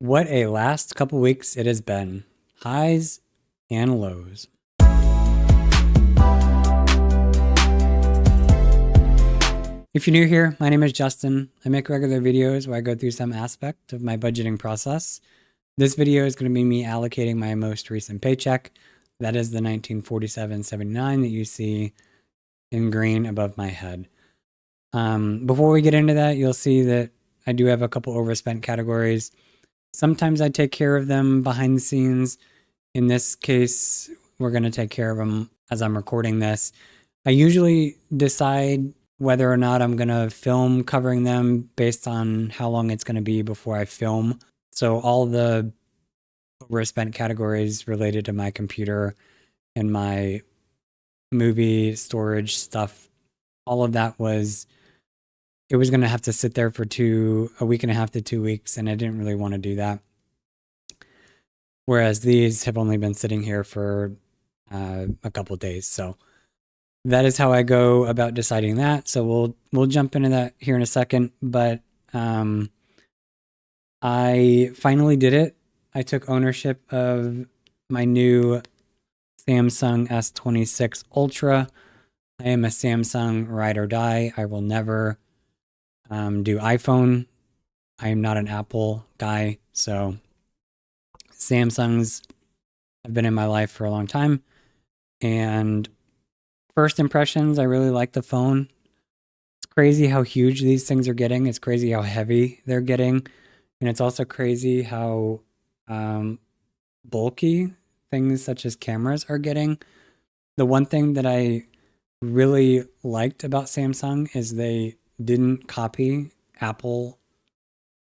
What a last couple weeks it has been. Highs and lows. If you're new here, my name is Justin. I make regular videos where I go through some aspect of my budgeting process. This video is going to be me allocating my most recent paycheck. That is the $1947.79 that you see in green above my head. Before we get into that, you'll see that I do have a couple overspent categories. Sometimes I take care of them behind the scenes. In this case, we're going to take care of them as I'm recording this. I usually decide whether or not I'm going to film covering them based on how long it's going to be before I film. So all the overspent categories related to my computer and my movie storage stuff, all of that was going to have to sit there for a week and a half to 2 weeks, and I didn't really want to do that. Whereas these have only been sitting here for a couple days. So that is how I go about deciding that. So we'll jump into that here in a second. But I finally did it. I took ownership of my new Samsung S26 Ultra. I am a Samsung ride or die. I will never do iPhone. I am not an Apple guy. So Samsungs have been in my life for a long time. And first impressions, I really like the phone. It's crazy how huge these things are getting. It's crazy how heavy they're getting. And it's also crazy how bulky things such as cameras are getting. The one thing that I really liked about Samsung is they didn't copy Apple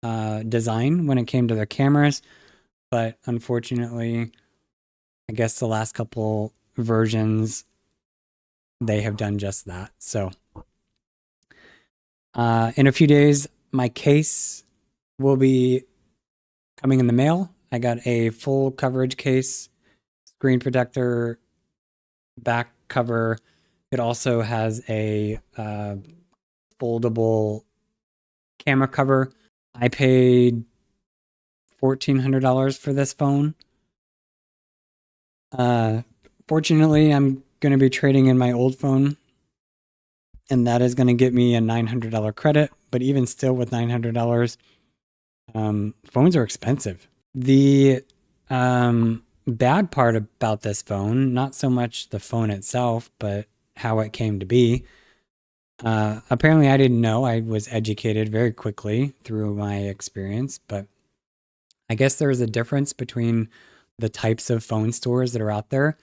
design when it came to their cameras. But unfortunately, I guess the last couple versions, they have done just that. So in a few days, my case will be coming in the mail. I got a full coverage case, screen protector, back cover. It also has a foldable camera cover. I paid $1,400 for this phone. Fortunately, I'm going to be trading in my old phone, and that is going to get me a $900 credit. But even still, with $900, phones are expensive. The bad part about this phone, not so much the phone itself, but how it came to be. Apparently, I didn't know. I was educated very quickly through my experience, but I guess there is a difference between the types of phone stores that are out there.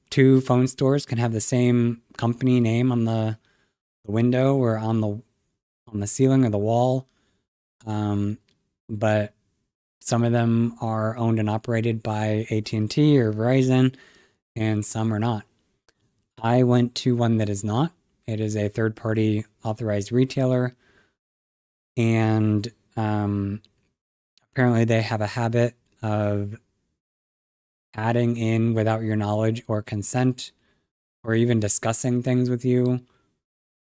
Two phone stores can have the same company name on the window or on the ceiling or the wall, but some of them are owned and operated by AT&T or Verizon, and some are not. I went to one that is not. It is a third-party authorized retailer, and apparently they have a habit of adding in without your knowledge or consent, or even discussing things with you,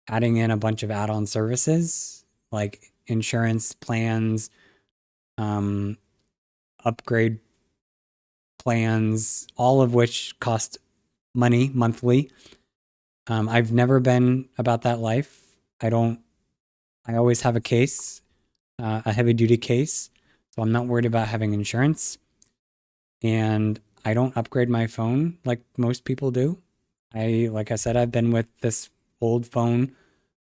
adding in a bunch of add-on services like insurance plans, upgrade plans, all of which cost money monthly. I've never been about that life. I always have a case, a heavy duty case. So I'm not worried about having insurance. And I don't upgrade my phone like most people do. Like I said, I've been with this old phone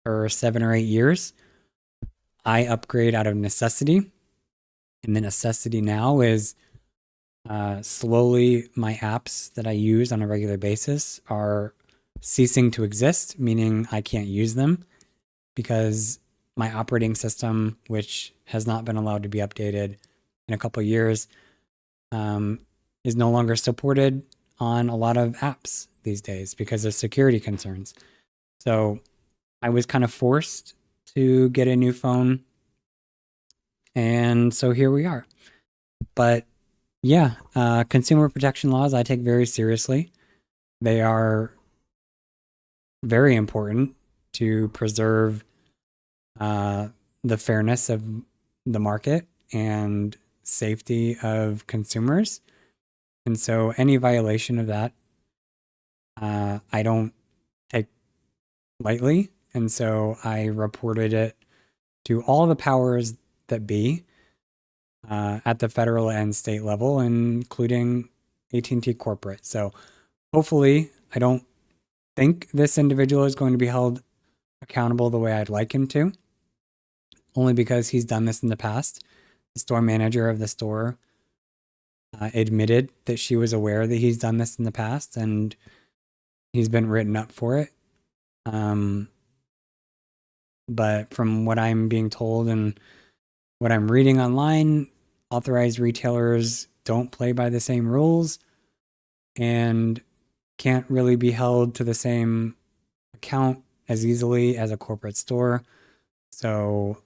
for 7 or 8 years. I upgrade out of necessity. And the necessity now is slowly my apps that I use on a regular basis are ceasing to exist, meaning I can't use them because my operating system, which has not been allowed to be updated in a couple of years, is no longer supported on a lot of apps these days because of security concerns. So I was kind of forced to get a new phone. And so here we are. But yeah, consumer protection laws I take very seriously. They are very important to preserve the fairness of the market and safety of consumers. And so any violation of that, I don't take lightly. And so I reported it to all the powers that be at the federal and state level, including AT&T corporate. So hopefully, I don't think this individual is going to be held accountable the way I'd like him to, only because he's done this in the past. The store manager of the store admitted that she was aware that he's done this in the past, and he's been written up for it. But from what I'm being told and what I'm reading online, authorized retailers don't play by the same rules and can't really be held to the same account as easily as a corporate store. So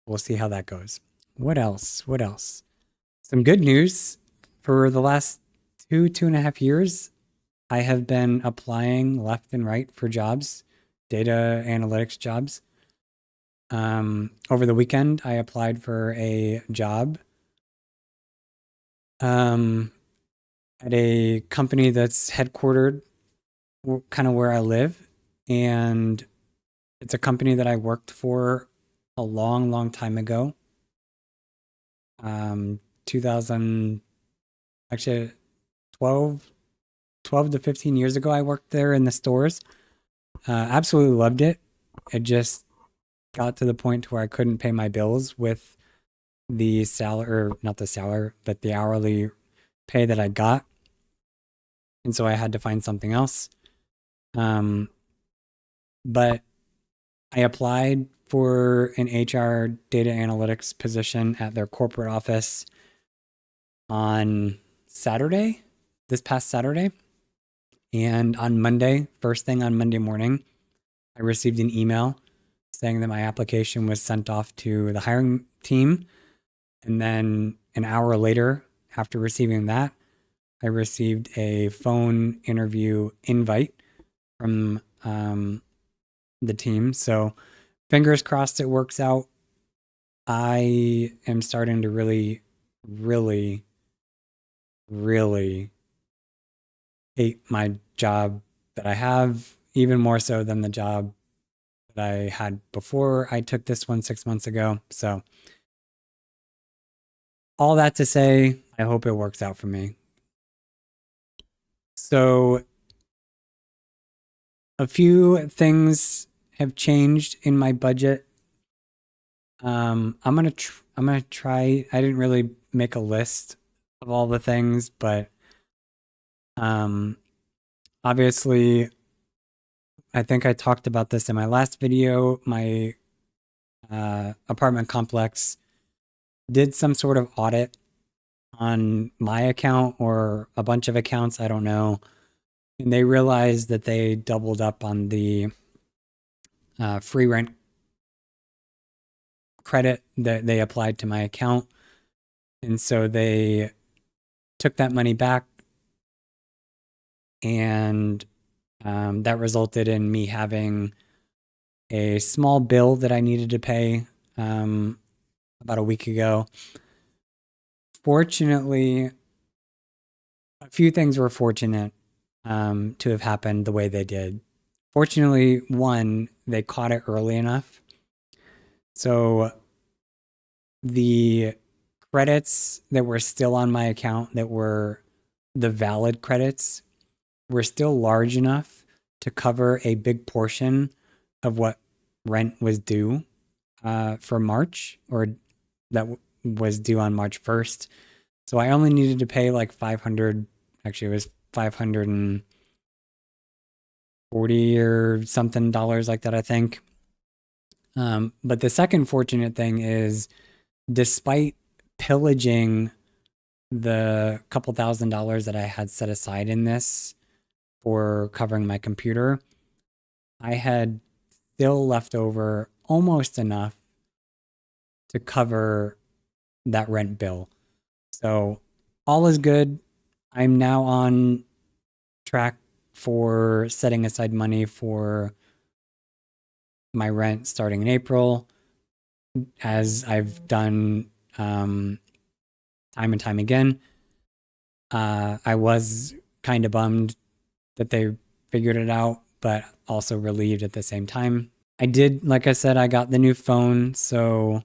we'll see how that goes. What else? What else? Some good news. For the last 2.5 years, I have been applying left and right for jobs, data analytics jobs. Over the weekend, I applied for a job at a company that's headquartered kind of where I live. And it's a company that I worked for a long, long time ago. 2000, actually 12 to 15 years ago, I worked there in the stores. Absolutely loved it. It just got to the point where I couldn't pay my bills with the salary, or not the salary, but the hourly pay that I got. And so I had to find something else. Um, but I applied for an HR data analytics position at their corporate office on Saturday, this past Saturday. And on Monday, first thing on Monday morning, I received an email saying that my application was sent off to the hiring team. And then an hour later, after receiving that, I received a phone interview invite from the team. So fingers crossed it works out. I am starting to really, really, really hate my job that I have, even more so than the job that I had before I took this one 6 months ago. So all that to say, I hope it works out for me. So a few things have changed in my budget. I'm gonna try. I didn't really make a list of all the things, but um, obviously, I think I talked about this in my last video. My apartment complex did some sort of audit on my account or a bunch of accounts. I don't know, and they realized that they doubled up on the free rent credit that they applied to my account. And so they took that money back, and that resulted in me having a small bill that I needed to pay about a week ago. Fortunately, a few things were fortunate to have happened the way they did. Fortunately, one, they caught it early enough. So the credits that were still on my account, that were the valid credits, were still large enough to cover a big portion of what rent was due for March, or that was due on March 1st. So I only needed to pay like 500, actually, it was 540 or something dollars like that, I think. But the second fortunate thing is, despite pillaging the couple $1,000s that I had set aside in this for covering my computer, I had still left over almost enough to cover that rent bill. So all is good. I'm now on track for setting aside money for my rent starting in April. as I've done time and time again. I was kind of bummed that they figured it out, but also relieved at the same time. I did, like I said, I got the new phone, so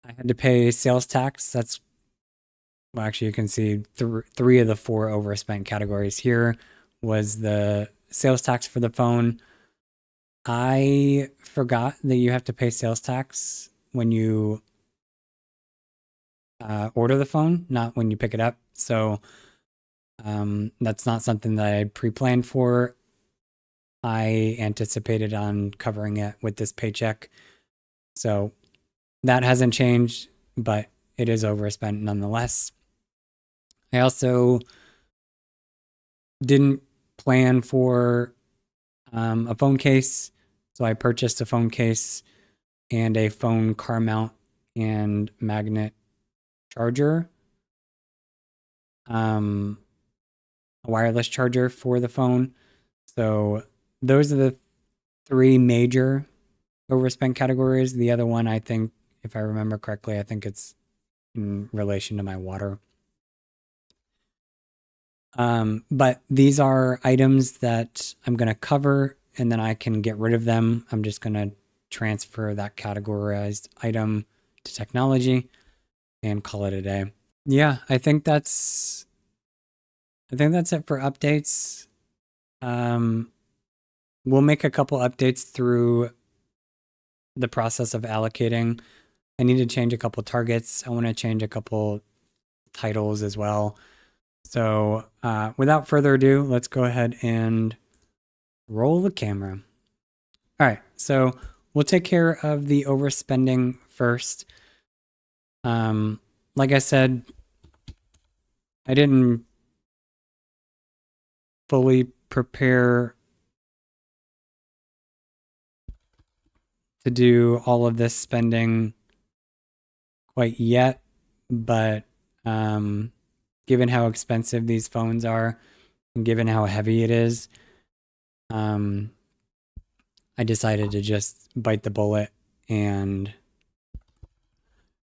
I had to pay sales tax. That's, well, actually, you can see three of the four overspent categories here was the sales tax for the phone. I forgot that you have to pay sales tax when you order the phone, not when you pick it up. So that's not something that I pre-planned for. I anticipated on covering it with this paycheck. So that hasn't changed, but it is overspent nonetheless. I also didn't plan for a phone case. So I purchased a phone case and a phone car mount and magnet charger, a wireless charger for the phone. So those are the three major overspent categories. The other one, I think, if I remember correctly, I think it's in relation to my water. But these are items that I'm going to cover and then I can get rid of them. I'm just going to transfer that categorized item to technology and call it a day. Yeah, I think that's it for updates. We'll make a couple updates through the process of allocating. I need to change a couple targets. I want to change a couple titles as well. So without further ado, let's go ahead and roll the camera. All right, so we'll take care of the overspending first. Like I said, I didn't fully prepare to do all of this spending quite yet, but given how expensive these phones are and given how heavy it is, I decided to just bite the bullet and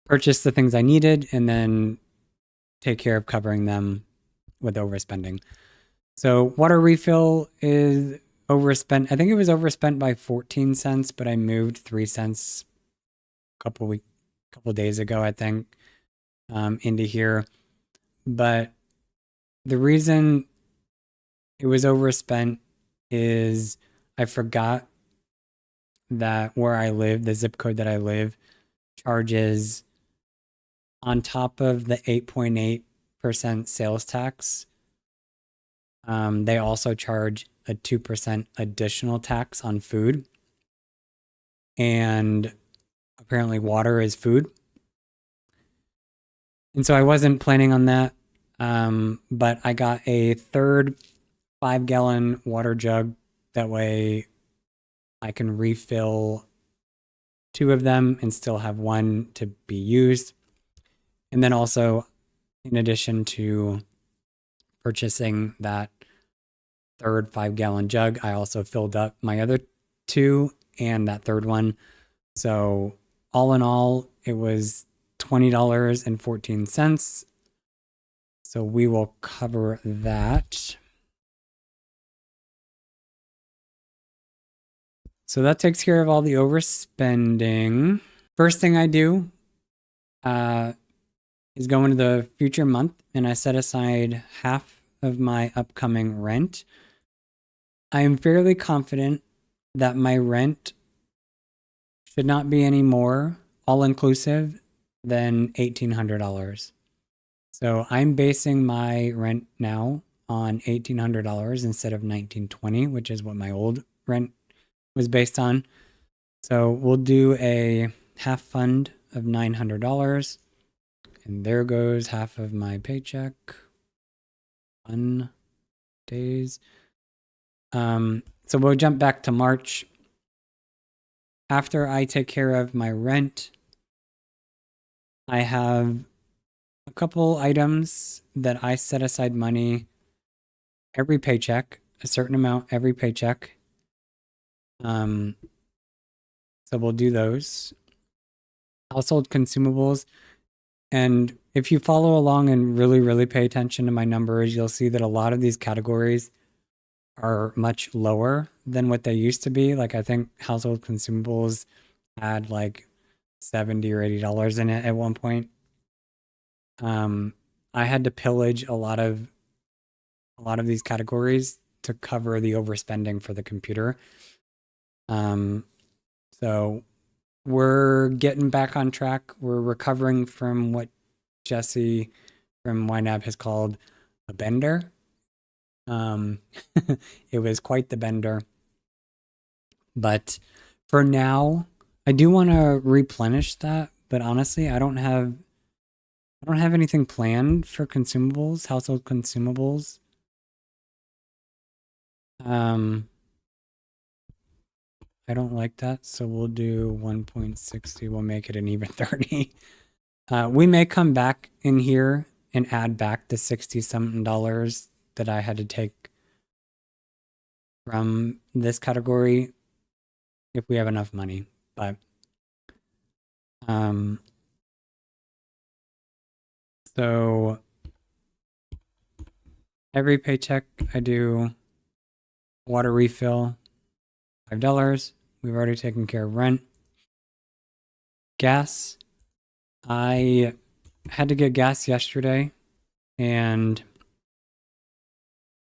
purchase the things I needed and then take care of covering them with overspending. So water refill is overspent. I think it was overspent by 14 cents, but I moved 3 cents a couple days ago, I think, into here. But the reason it was overspent is I forgot that where I live, the zip code that I live, charges on top of the 8.8% sales tax. They also charge a 2% additional tax on food. And apparently water is food. And so I wasn't planning on that. But I got a third 5-gallon water jug. That way I can refill 2 of them and still have 1 to be used. And then also, in addition to purchasing that third 5-gallon jug, I also filled up my other 2 and that third one. So all in all, it was $20.14. So we will cover that. So that takes care of all the overspending. First thing I do is go into the future month and I set aside half of my upcoming rent. I am fairly confident that my rent should not be any more all inclusive than $1,800. So I'm basing my rent now on $1,800 instead of $1,920, which is what my old rent was based on. So we'll do a half fund of $900. And there goes half of my paycheck. Fun days. So we'll jump back to March. After I take care of my rent, I have a couple items that I set aside money every paycheck, a certain amount every paycheck. So So we'll do those. Household consumables. And if you follow along and really pay attention to my numbers, you'll see that a lot of these categories are much lower than what they used to be. Like I think household consumables had like $70 or $80 in it at one point. I had to pillage a lot of these categories to cover the overspending for the computer. So we're getting back on track. We're recovering from what Jesse from YNAB has called a bender. It was quite the bender. But for now, I do want to replenish that, but honestly, I don't have anything planned for consumables, household consumables. I don't like that, so we'll do 1.60. We'll make it an even 30. We may come back in here and add back the 60 something dollars that I had to take from this category if we have enough money. But so every paycheck I do water refill, $5. We've already taken care of rent. Gas. I had to get gas yesterday, and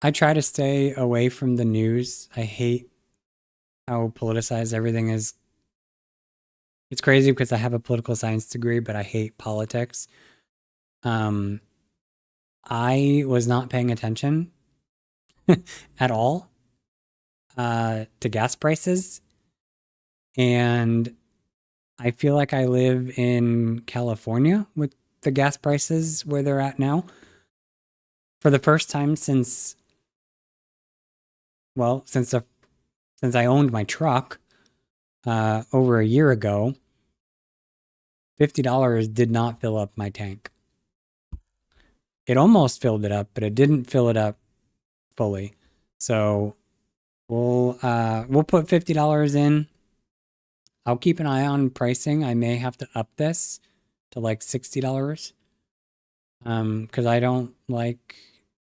I try to stay away from the news. I hate how politicized everything is. It's crazy because I have a political science degree, but I hate politics. I was not paying attention at all to gas prices, and I feel like I live in California with the gas prices where they're at now. For the first time since I owned my truck over a year ago, $50 did not fill up my tank. It almost filled it up, but it didn't fill it up fully. So we'll put $50 in. I'll keep an eye on pricing. I may have to up this to like $60. Because I don't like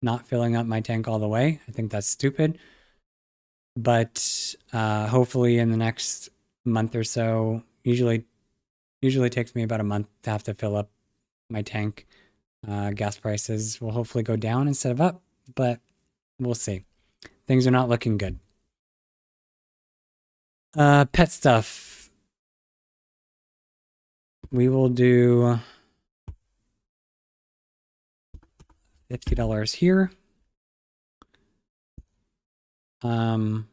not filling up my tank all the way. I think that's stupid. But hopefully in the next month or so, usually takes me about a month to have to fill up my tank. Gas prices will hopefully go down instead of up, but we'll see. Things are not looking good. Pet stuff. We will do $50 here. I'm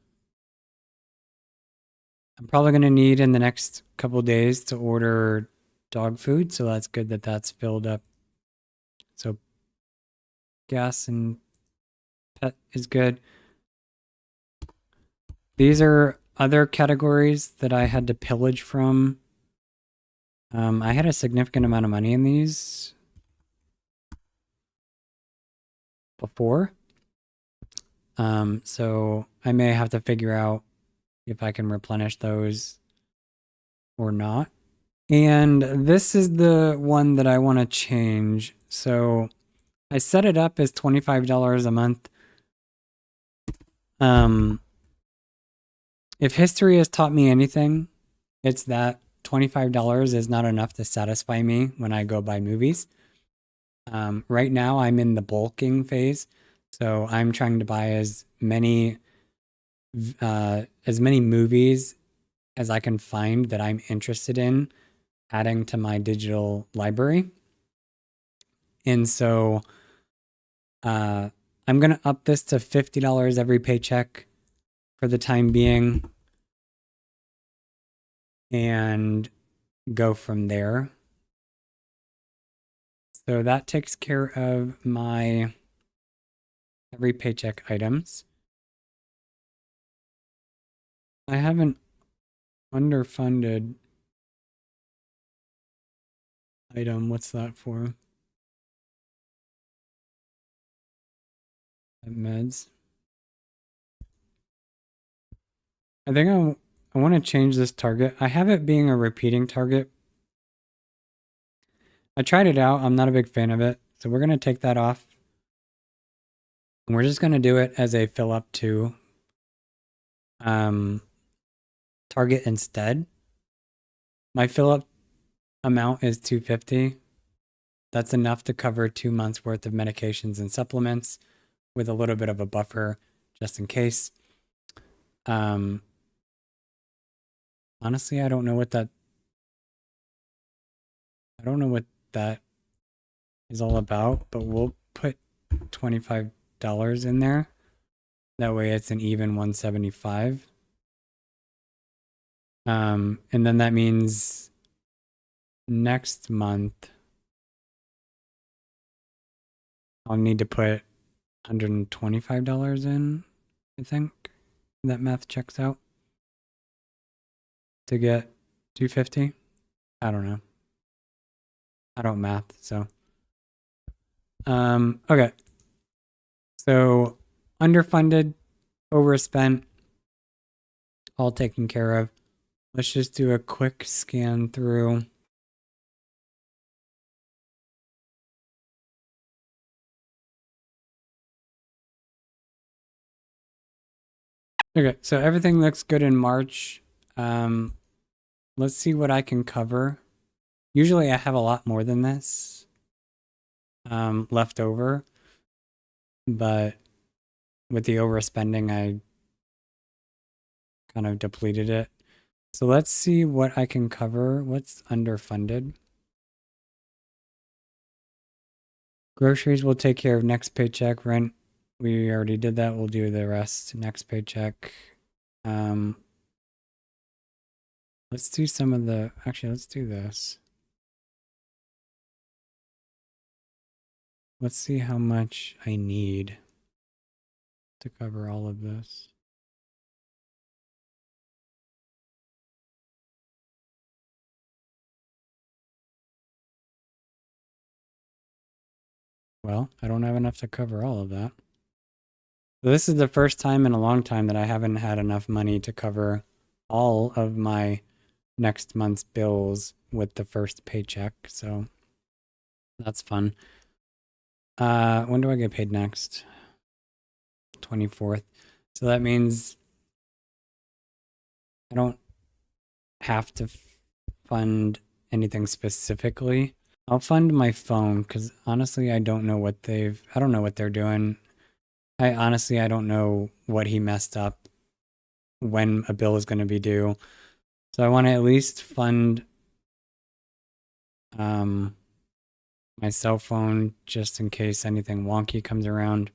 probably going to need in the next couple days to order dog food, so that's good that that's filled up. So gas and pet is good. These are other categories that I had to pillage from. I had a significant amount of money in these before. So I may have to figure out if I can replenish those or not. And this is the one that I want to change. So I set it up as $25 a month. If history has taught me anything, it's that $25 is not enough to satisfy me when I go buy movies. Right now, I'm in the bulking phase, so I'm trying to buy as many movies as I can find that I'm interested in adding to my digital library. And so I'm going to up this to $50 every paycheck for the time being and go from there. So that takes care of my every paycheck items. I have an underfunded item. What's that for? Meds. I think I want to change this target. I have it being a repeating target. I tried it out. I'm not a big fan of it. So we're going to take that off. And we're just going to do it as a fill up to target instead. My fill up amount is $250. That's enough to cover 2 months worth of medications and supplements with a little bit of a buffer just in case. Honestly, I don't know what that is all about, but we'll put $25 in there. That way it's an even 175. And then that means next month I'll need to put $125 in, I think. That math checks out. To get 250. I don't know. I don't math, so. Okay. So underfunded, overspent, all taken care of. Let's just do a quick scan through. Okay, so everything looks good in March. Let's see what I can cover. Usually I have a lot more than this left over, but with the overspending, I kind of depleted it. So let's see what I can cover. What's underfunded? Groceries we'll take care of next paycheck. Rent, we already did that. We'll do the rest next paycheck. Let's do some of the, actually, let's do this. Let's see how much I need to cover all of this. Well, I don't have enough to cover all of that. So this is the first time in a long time that I haven't had enough money to cover all of my next month's bills with the first paycheck. So that's fun. When do I get paid next? 24th. So that means I don't have to fund anything specifically. I'll fund my phone because honestly, I don't know what they're doing. I don't know what he messed up, when a bill is going to be due. So I want to at least fund my cell phone just in case anything wonky comes around.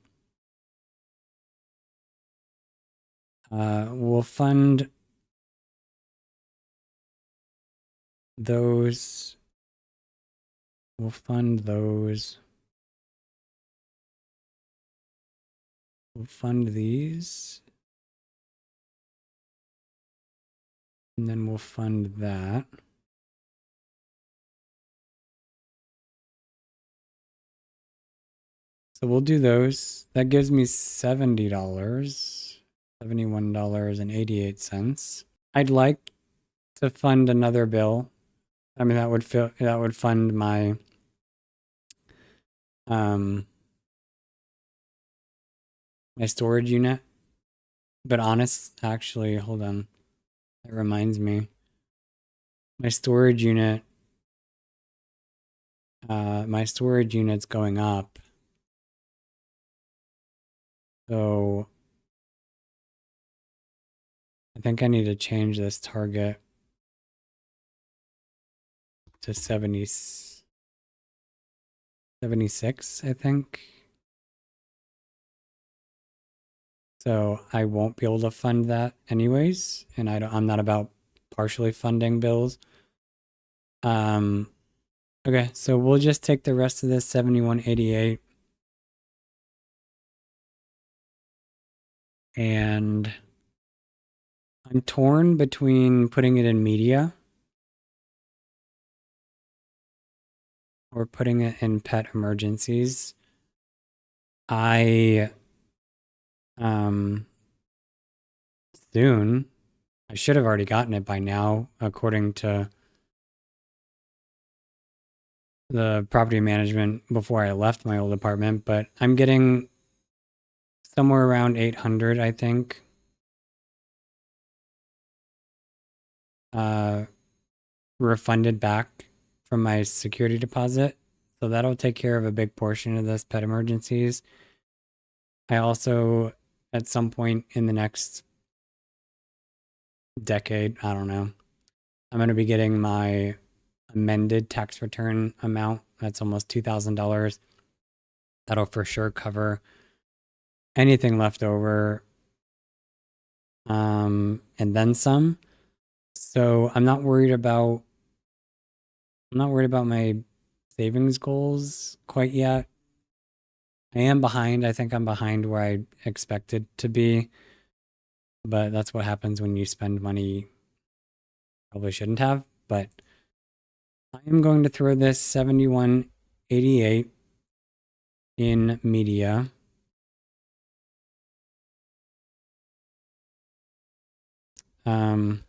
We'll fund those. We'll fund those. We'll fund these. And then we'll fund that. So we'll do those. That gives me $70, $71.88. I'd like to fund another bill. I mean, that would fund my my storage unit. But actually, hold on. That reminds me. My storage unit's going up. So I think I need to change this target to 76, I think. So I won't be able to fund that anyways, and I'm not about partially funding bills. Okay, so we'll just take the rest of this 7188 and I'm torn between putting it in media or putting it in pet emergencies. I soon I should have already gotten it by now, according to the property management before I left my old apartment, but I'm getting somewhere around 800, I think, uh, refunded back from my security deposit. So that'll take care of a big portion of this pet emergencies. I also, at some point in the next decade, I don't know, I'm going to be getting my amended tax return amount. That's almost $2,000. That'll for sure cover anything left over, and then some. So I'm not worried about my savings goals quite yet. I am behind. I think I'm behind where I expected to be, but that's what happens when you spend money you probably shouldn't have. But I am going to throw this 7188 in media. Um,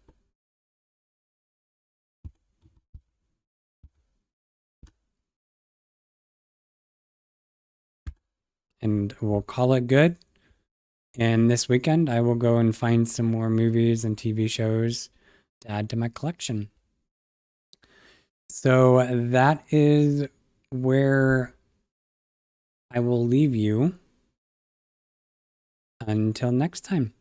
and we'll call it good. And this weekend, I will go and find some more movies and TV shows to add to my collection. So that is where I will leave you until next time.